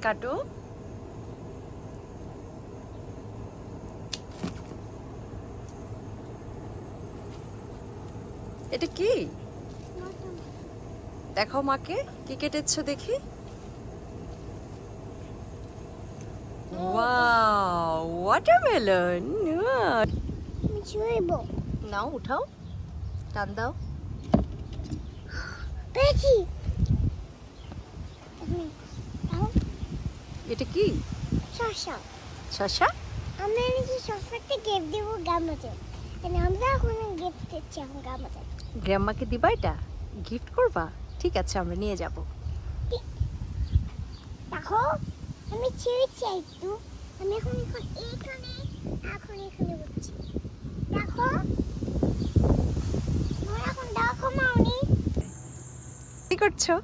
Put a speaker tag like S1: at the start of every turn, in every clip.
S1: কাটো। এটা কি? দেখো মাকে কি কেটেছো দেখি। Wow, watermelon. নাও উঠাও, টান দাও।
S2: পেয়েছি।
S1: এটা কি?
S2: শসা।
S1: শসা?
S2: আমরা নিজে শসাকে গিফট দিব গ্রামাতে। আমরা এখন গিফট দিচ্ছি এখন গ্রামাতে।
S1: গ্র্যাম্মাকে দিবা এটা? গিফট করবা? ঠিক আছে, আমরা নিয়ে যাব।
S2: দেখো আমি ছেড়েছি একটু। আমি এখন এখানে বসছি। দেখো এখন দেখো মাউনি
S1: কি করছো?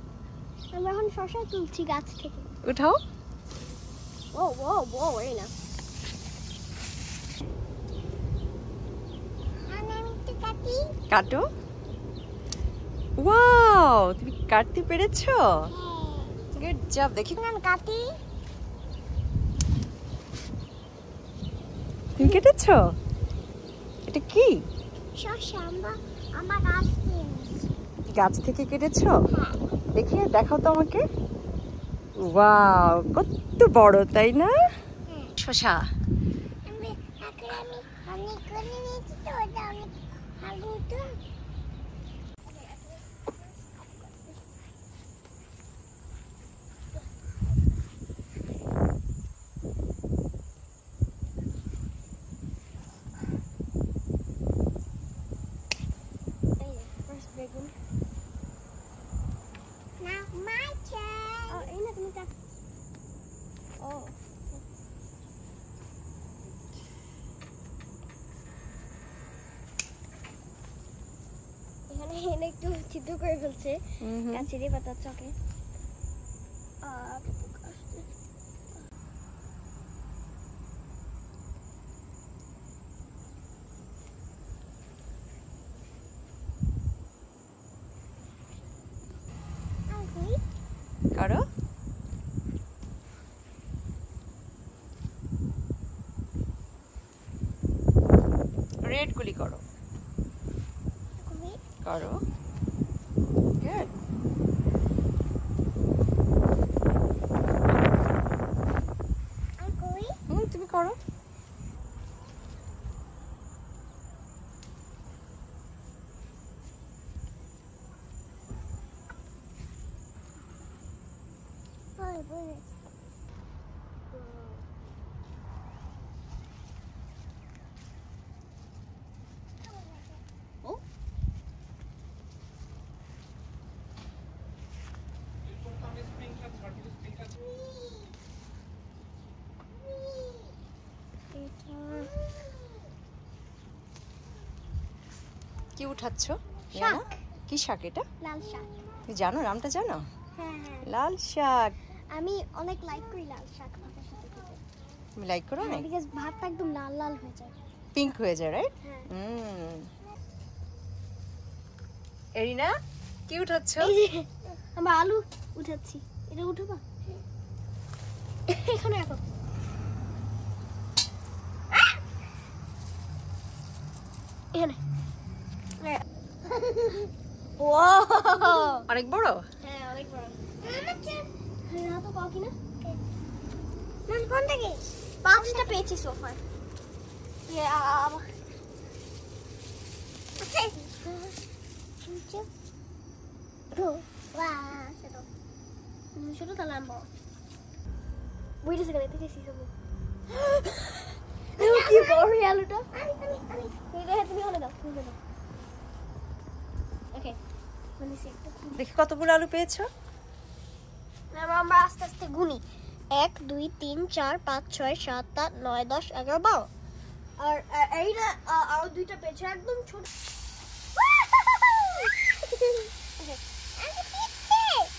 S2: আমরা এখন শসা তুলছি গাছ থেকে।
S1: উঠাও।
S2: ও ও ও এই না আমি একটু কাটি।
S1: কাটো। ওয়াও, তুমি কাটতে পেরেছো? Good job. দেখি
S2: আমি কাটি।
S1: তুমি কেটেছো? এটা কি?
S2: শসা আমার গাছ থেকে এনেছি।
S1: গাছ থেকে কেটেছো?
S2: হ্যাঁ।
S1: দেখি, দেখাও তো আমাকে। ওয়াও, কত বড়, তাই না? শসা।
S2: আমি অনেক করে নিয়েছি তো ওটা অনেক ভালো তো। Now my turn. Oh, ini তুমি কাট। Oh. এখানে একটু ছিদ্র করে ফেলছে কাচিরি পাতার চকে।
S1: করো। রেড গুলি করো। করো। গুড। তুমি করো। কি উঠাচ্ছ?
S2: শাক।
S1: কি শাক এটা?
S2: লাল শাক।
S1: তুমি জানো নামটা? জানো?
S2: হ্যাঁ হ্যাঁ।
S1: লাল শাক।
S2: আমি অনেক লাইক করি লাল শাক ভাতের সাথে খেতে।
S1: তুমি লাইক করো না?
S2: বিকজ ভাতটা একদম লাল লাল হয়ে যায়।
S1: পিঙ্ক হয়ে যায়, রাইট?
S2: হ্যাঁ।
S1: এরিনা, কি উঠাচ্ছ?
S2: আমরা আলু উঠাচ্ছি। এটা উঠাবা? এখানে রাখো। এখানে।
S1: অনেক বড়?
S2: হ্যাঁ অনেক বড়। হ্যাঁ তো কাকি না? কোন থেকে? 5টা পেয়েছি সোফা। ছোট তাহলে আনবো। Wait a second, I think I see something. কি বড় আলুটা? তুমি হলে দাও। ওকে।
S1: দেখি কতগুলো আলু পেয়েছো?
S2: আমরা আস্তে আস্তে গুনি। 1 2 3 4 5 6 7 8 9 10 11 12। আর এইটা আরো দুইটা পেয়েছে একদম ছোট।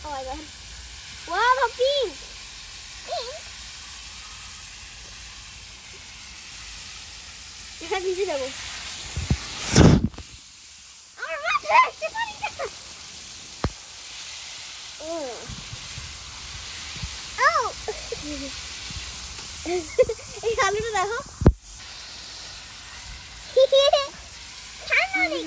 S2: Oh my god. Wow, the pink. Pink? এখানে নিচে যাবো। Oh. এই আলুটা দেখো ঠান্ডা নেই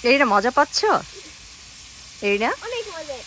S1: এই না মজা পাচ্ছ এই না
S2: অনেক মজা